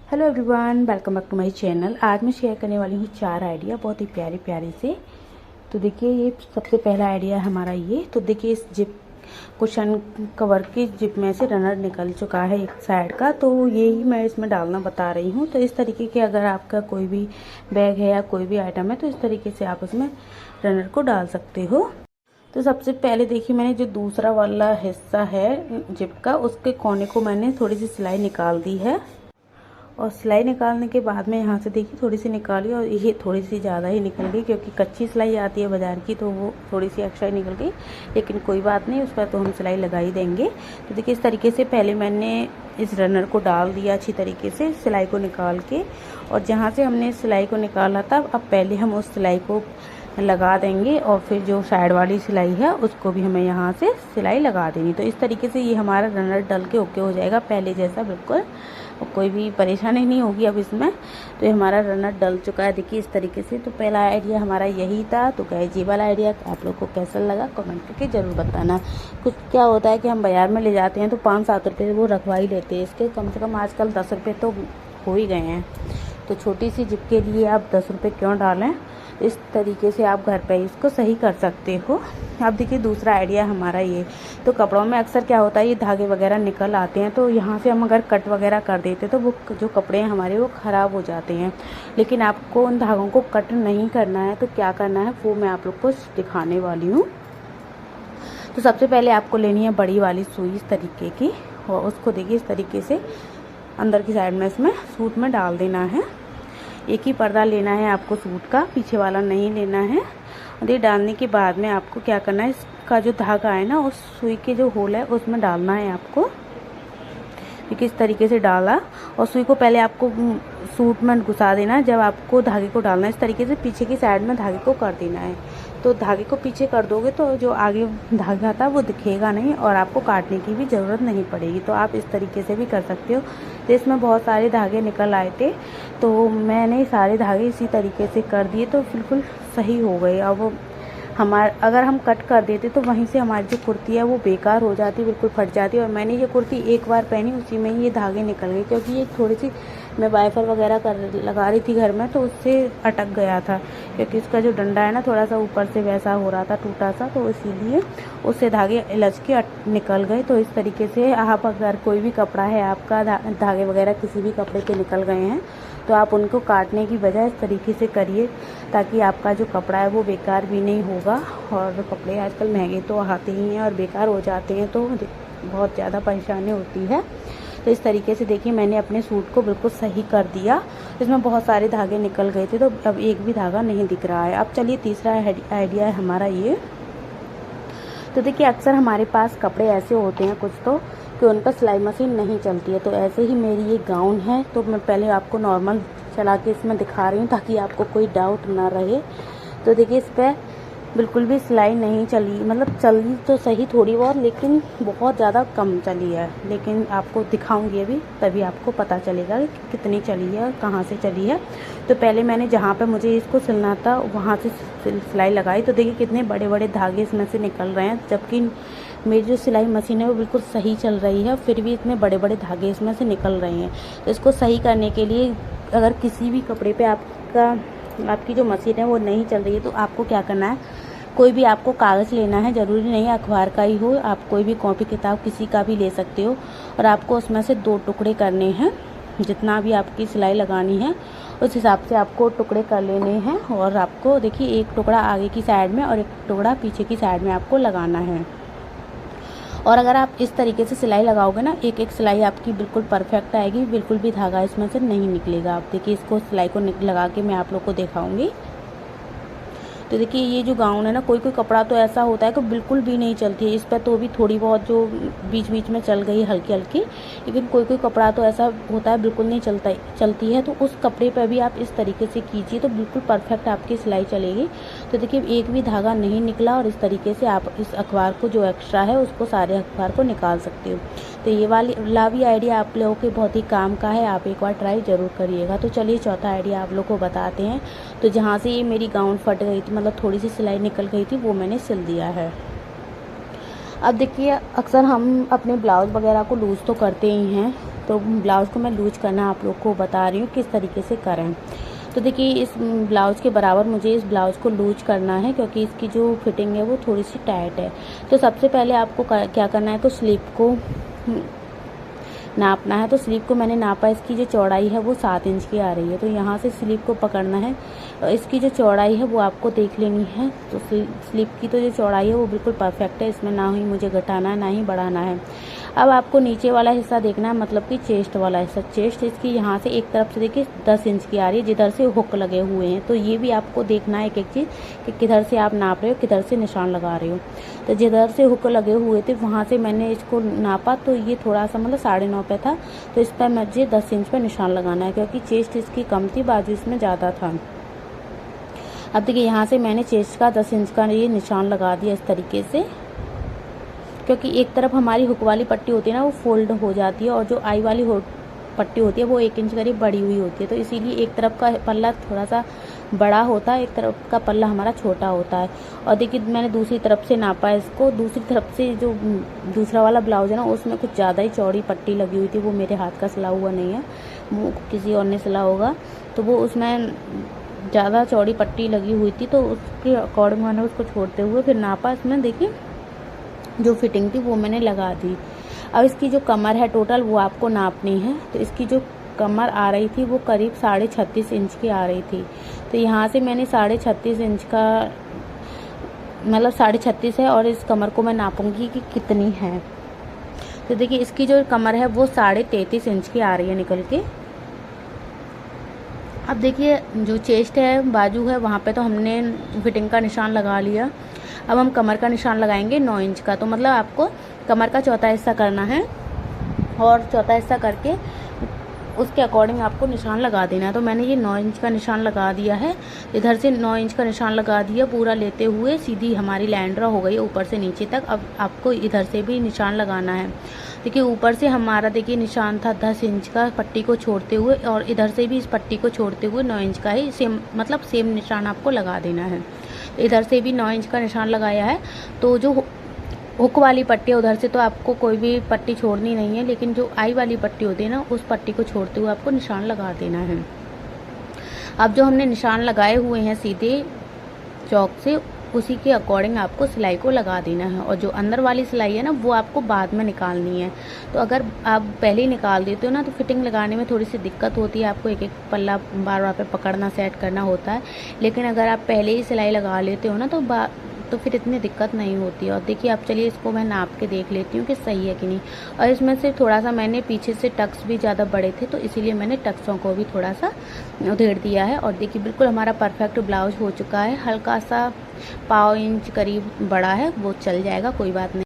Hello everyone, welcome back to my channel. आज मैं share करने वाली हूँ 4 आइडिया बहुत ही प्यारे प्यारे से। तो देखिए, ये सबसे पहला आइडिया है हमारा ये। तो देखिए, इस जिप कुशन कवर की जिप में से रनर निकल चुका है एक साइड का, तो यही मैं इसमें डालना बता रही हूँ। तो इस तरीके के अगर आपका कोई भी बैग है या कोई भी आइटम है तो इस तरीके से आप उसमें रनर को डाल सकते हो। तो सबसे पहले देखिए, मैंने जो दूसरा वाला हिस्सा है जिप का, उसके कोने को मैंने थोड़ी सी सिलाई निकाल दी है। और सिलाई निकालने के बाद में यहाँ से देखिए थोड़ी सी निकाली, और ये थोड़ी सी ज़्यादा ही निकल गई क्योंकि कच्ची सिलाई आती है बाज़ार की, तो वो थोड़ी सी एक्स्ट्रा निकल गई। लेकिन कोई बात नहीं, उस पर तो हम सिलाई लगा ही देंगे। तो देखिए, इस तरीके से पहले मैंने इस रनर को डाल दिया अच्छी तरीके से सिलाई को निकाल के। और जहाँ से हमने सिलाई को निकाला था, अब पहले हम उस सिलाई को लगा देंगे और फिर जो साइड वाली सिलाई है उसको भी हमें यहाँ से सिलाई लगा देनी। तो इस तरीके से ये हमारा रनर डल के ओके हो जाएगा पहले जैसा, बिल्कुल कोई भी परेशानी नहीं होगी अब इसमें। तो ये हमारा रनर डल चुका है, देखिए इस तरीके से। तो पहला आइडिया हमारा यही था। तो गाइस, ये वाला आइडिया आप लोग को कैसा लगा कमेंट करके ज़रूर बताना। कुछ क्या होता है कि हम बाज़ार में ले जाते हैं तो 5-7 रुपये वो रखवा ही लेते हैं, इसके कम से कम आजकल 10 रुपये तो हो ही गए हैं। तो छोटी सी जिप के लिए आप 10 रुपये क्यों डालें। इस तरीके से आप घर पे इसको सही कर सकते हो। अब देखिए, दूसरा आइडिया हमारा ये। तो कपड़ों में अक्सर क्या होता है, ये धागे वगैरह निकल आते हैं, तो यहाँ से हम अगर कट वगैरह कर देते तो वो जो कपड़े हैं हमारे वो ख़राब हो जाते हैं। लेकिन आपको उन धागों को कट नहीं करना है, तो क्या करना है वो मैं आप लोग को दिखाने वाली हूँ। तो सबसे पहले आपको लेनी है बड़ी वाली सुई इस तरीके की, और उसको देखिए इस तरीके से अंदर की साइड में इसमें सूट में डाल देना है। एक ही पर्दा लेना है आपको सूट का, पीछे वाला नहीं लेना है। और ये डालने के बाद में आपको क्या करना है, इसका जो धागा है ना, उस सुई के जो होल है उसमें डालना है आपको। देखिए इस तरीके से डाला, और सुई को पहले आपको सूट में घुसा देना है। जब आपको धागे को डालना है इस तरीके से पीछे की साइड में धागे को कर देना है। तो धागे को पीछे कर दोगे तो जो आगे धागा था वो दिखेगा नहीं, और आपको काटने की भी ज़रूरत नहीं पड़ेगी। तो आप इस तरीके से भी कर सकते हो। तो इसमें बहुत सारे धागे निकल आए थे, तो मैंने सारे धागे इसी तरीके से कर दिए, तो बिल्कुल सही हो गए। अब अगर हम कट कर देते तो वहीं से हमारी जो कुर्ती है वो बेकार हो जाती, बिल्कुल फट जाती। और मैंने ये कुर्ती एक बार पहनी, उसी में ही ये धागे निकल गए, क्योंकि ये थोड़ी सी मैं वाइफर वगैरह लगा रही थी घर में, तो उससे अटक गया था। क्योंकि इसका जो डंडा है ना, थोड़ा सा ऊपर से वैसा हो रहा था टूटा सा, तो इसीलिए उससे धागे लच के निकल गए। तो इस तरीके से आप अगर कोई भी कपड़ा है आपका धागे वगैरह किसी भी कपड़े के निकल गए हैं, तो आप उनको काटने की बजाय इस तरीके से करिए, ताकि आपका जो कपड़ा है वो बेकार भी नहीं होगा। और कपड़े आजकल महंगे तो आते ही हैं और बेकार हो जाते हैं, तो बहुत ज़्यादा परेशानी होती है। तो इस तरीके से देखिए, मैंने अपने सूट को बिल्कुल सही कर दिया। इसमें बहुत सारे धागे निकल गए थे, तो अब एक भी धागा नहीं दिख रहा है। अब चलिए, तीसरा आइडिया है हमारा ये। तो देखिए, अक्सर हमारे पास कपड़े ऐसे होते हैं कुछ तो कि उन पर सिलाई मशीन नहीं चलती है। तो ऐसे ही मेरी ये गाउन है, तो मैं पहले आपको नॉर्मल चला के इसमें दिखा रही हूँ ताकि आपको कोई डाउट ना रहे। तो देखिए, इस पर बिल्कुल भी सिलाई नहीं चली, मतलब चली तो सही थोड़ी बहुत, लेकिन बहुत ज़्यादा कम चली है। लेकिन आपको दिखाऊंगी अभी, तभी आपको पता चलेगा कि कितनी चली है और कहाँ से चली है। तो पहले मैंने जहाँ पे मुझे इसको सिलना था वहाँ से सिलाई लगाई। तो देखिए कितने बड़े बड़े धागे इसमें से निकल रहे हैं, जबकि मेरी जो सिलाई मशीन है वो बिल्कुल सही चल रही है, फिर भी इतने बड़े बड़े धागे इसमें से निकल रहे हैं। तो इसको सही करने के लिए, अगर किसी भी कपड़े पे आपकी जो मशीन है वो नहीं चल रही है, तो आपको क्या करना है, कोई भी आपको कागज़ लेना है, ज़रूरी नहीं है अखबार का ही हो, आप कोई भी कॉपी किताब किसी का भी ले सकते हो। और आपको उसमें से 2 टुकड़े करने हैं, जितना भी आपकी सिलाई लगानी है उस हिसाब से आपको टुकड़े कर लेने हैं। और आपको देखिए, एक टुकड़ा आगे की साइड में और एक टुकड़ा पीछे की साइड में आपको लगाना है। और अगर आप इस तरीके से सिलाई लगाओगे ना, एक एक सिलाई आपकी बिल्कुल परफेक्ट आएगी, बिल्कुल भी धागा इसमें से नहीं निकलेगा। आप देखिए, इसको सिलाई को लगा के मैं आप लोग को दिखाऊंगी। तो देखिए, ये जो गाउन है ना, कोई कोई कपड़ा तो ऐसा होता है कि बिल्कुल भी नहीं चलती है इस पर, तो भी थोड़ी बहुत जो बीच बीच में चल गई हल्की हल्की। लेकिन कोई कोई कपड़ा तो ऐसा होता है बिल्कुल नहीं चलती है, तो उस कपड़े पर भी आप इस तरीके से कीजिए, तो बिल्कुल परफेक्ट आपकी सिलाई चलेगी। तो देखिए, एक भी धागा नहीं निकला, और इस तरीके से आप इस अखबार को जो एक्स्ट्रा है उसको सारे अखबार को निकाल सकते हो। तो ये वाला भी आइडिया आप लोगों के बहुत ही काम का है, आप एक बार ट्राई ज़रूर करिएगा। तो चलिए, चौथा आइडिया आप लोग को बताते हैं। तो जहाँ से ये मेरी गाउन फट गई थी, मतलब थोड़ी सी सिलाई निकल गई थी, वो मैंने सिल दिया है। अब देखिए, अक्सर हम अपने ब्लाउज वगैरह को लूज़ तो करते ही हैं, तो ब्लाउज़ को मैं लूज करना आप लोग को बता रही हूँ किस तरीके से करें। तो देखिए इस ब्लाउज़ के बराबर मुझे इस ब्लाउज़ को लूज करना है, क्योंकि इसकी जो फिटिंग है वो थोड़ी सी टाइट है। तो सबसे पहले आपको क्या करना है, तो स्लीव को नापना है। तो स्लीव को मैंने नापा, इसकी जो चौड़ाई है वो 7 इंच की आ रही है। तो यहाँ से स्लीव को पकड़ना है, इसकी जो चौड़ाई है वो आपको देख लेनी है। तो स्लीव की तो जो चौड़ाई है वो बिल्कुल परफेक्ट है, इसमें ना ही मुझे घटाना है ना ही बढ़ाना है। अब आपको नीचे वाला हिस्सा देखना है, मतलब कि चेस्ट वाला हिस्सा। चेस्ट इसकी यहाँ से एक तरफ से देखिए 10 इंच की आ रही है, जिधर से हुक लगे हुए हैं। तो ये भी आपको देखना है एक एक चीज़ कि किधर से आप नाप रहे हो, किधर से निशान लगा रहे हो। तो जिधर से हुक लगे हुए थे वहाँ से मैंने इसको नापा, तो ये थोड़ा सा मतलब 9.5 पे था। तो इस पर मुझे 10 इंच पर निशान लगाना है, क्योंकि चेस्ट इसकी कम थी, बाजू इसमें ज़्यादा था। अब देखिए यहाँ से मैंने चेस्ट का 10 इंच का ये निशान लगा दिया इस तरीके से, क्योंकि एक तरफ हमारी हुक वाली पट्टी होती है ना वो फोल्ड हो जाती है, और जो आई वाली पट्टी होती है वो 1 इंच करीब बड़ी हुई होती है। तो इसीलिए एक तरफ का पल्ला थोड़ा सा बड़ा होता है, एक तरफ का पल्ला हमारा छोटा होता है। और देखिए मैंने दूसरी तरफ से नापा इसको। दूसरी तरफ से जो दूसरा वाला ब्लाउज है ना उसमें कुछ ज़्यादा ही चौड़ी पट्टी लगी हुई थी, वो मेरे हाथ का सिला हुआ नहीं है, वो किसी और ने सिला होगा। तो वो उसमें ज़्यादा चौड़ी पट्टी लगी हुई थी, तो उसके अकॉर्डिंग मैंने उसको छोड़ते हुए फिर नापा। इसमें देखिए जो फिटिंग थी वो मैंने लगा दी। अब इसकी जो कमर है टोटल वो आपको नापनी है। तो इसकी जो कमर आ रही थी वो करीब 36.5 इंच की आ रही थी। तो यहाँ से मैंने 36.5 इंच का मतलब 36.5 है, और इस कमर को मैं नापूंगी कि कितनी है। तो देखिए इसकी जो कमर है वो 33.5 इंच की आ रही है निकल के। अब देखिए जो चेस्ट है, बाजू है, वहाँ पे तो हमने फिटिंग का निशान लगा लिया। अब हम कमर का निशान लगाएंगे 9 इंच का। तो मतलब आपको कमर का चौथा हिस्सा करना है, और चौथा हिस्सा करके उसके अकॉर्डिंग आपको निशान लगा देना है। तो मैंने ये 9 इंच का निशान लगा दिया है, इधर से 9 इंच का निशान लगा दिया पूरा लेते हुए। सीधी हमारी लाइन ड्रा हो गई ऊपर से नीचे तक। अब आपको इधर से भी निशान लगाना है। देखिए ऊपर से हमारा देखिए निशान था 10 इंच का पट्टी को छोड़ते हुए, और इधर से भी इस पट्टी को छोड़ते हुए 9 इंच का ही सेम मतलब सेम निशान आपको लगा देना है। इधर से भी 9 इंच का निशान लगाया है। तो जो हुक वाली पट्टी है उधर से तो आपको कोई भी पट्टी छोड़नी नहीं है, लेकिन जो आई वाली पट्टी होती है ना उस पट्टी को छोड़ते हुए आपको निशान लगा देना है। अब जो हमने निशान लगाए हुए हैं सीधे चौक से, उसी के अकॉर्डिंग आपको सिलाई को लगा देना है। और जो अंदर वाली सिलाई है ना वो आपको बाद में निकालनी है। तो अगर आप पहले ही निकाल देते हो ना तो फिटिंग लगाने में थोड़ी सी दिक्कत होती है, आपको एक एक पल्ला बार बार पे पकड़ना सेट करना होता है। लेकिन अगर आप पहले ही सिलाई लगा लेते हो ना तो फिर इतनी दिक्कत नहीं होती है। और देखिए अब चलिए इसको मैं नाप के देख लेती हूँ कि सही है कि नहीं। और इसमें से थोड़ा सा मैंने पीछे से टक्स भी ज़्यादा बड़े थे, तो इसीलिए मैंने टक्सों को भी थोड़ा सा उधेड़ दिया है। और देखिए बिल्कुल हमारा परफेक्ट ब्लाउज हो चुका है। हल्का सा 1/4 इंच करीब बड़ा है, वो चल जाएगा, कोई बात नहीं।